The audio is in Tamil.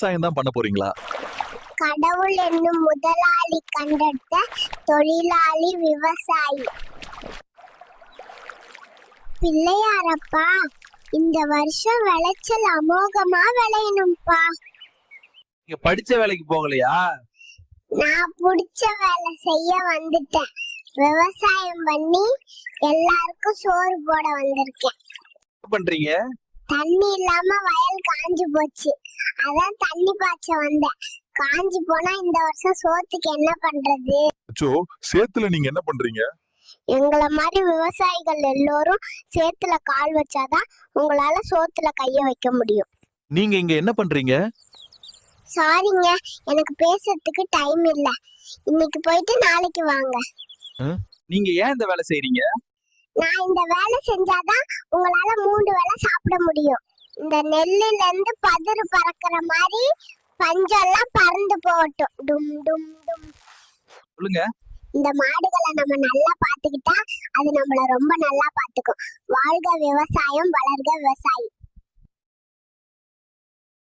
விவசாயம் தான் பண்ண போறீங்களா? கடவுள் என்னும் முதலாளி கண்டெடுத்த தொழிலாளி விவசாயி. பிள்ளையாரப்பா, இந்த வருஷம் விளைச்சல் அமோகமா விளையணும்பா. நீங்க படிச்ச வேலைக்கு போகலையா? நான் புடிச்ச வேலை செய்ய வந்துட்டேன். விவசாயம் பண்ணி எல்லாருக்கும் சோறு போட வந்திருக்கேன். என்ன பண்றீங்க? தண்ணி இல்லாம வயல் காஞ்சு போச்சு, அதான் தண்ணி பாய்ச்ச வந்தேன். காஞ்சு போனா இந்த வருஷம் சோத்துக்கு என்ன பண்றது? சேத்துல நீங்க என்ன பண்றீங்க? எங்களை மாதிரி விவசாயிகள் எல்லோரும் சேத்துல கால் வச்சாதான் உங்களால சோத்துல கைய வைக்க முடியும். நீங்க இங்க என்ன பண்றீங்க? சாரிங்க, எனக்கு பேசுறதுக்கு டைம் இல்ல. இன்னைக்கு போயிட்டு நாளைக்கு வாங்க. நீங்க ஏன் இந்த வேலை செய்றீங்க? நான் இந்த வேலை செஞ்சாதான் உங்களால 3 வேளை சாப்பிட முடியும். இந்த நெல்லுல இருந்து பதறு பறக்கிற மாதிரி பஞ்செல்லாம் பறந்து போகட்டும். டும் டும் டும். சொல்லுங்க. இந்த மாடுகளை நம்ம நல்லா பாத்துக்கிட்டா அது நம்மள ரொம்ப நல்லா பாத்துக்கும். வாழ்க விவசாயம், வளர்க விவசாயி.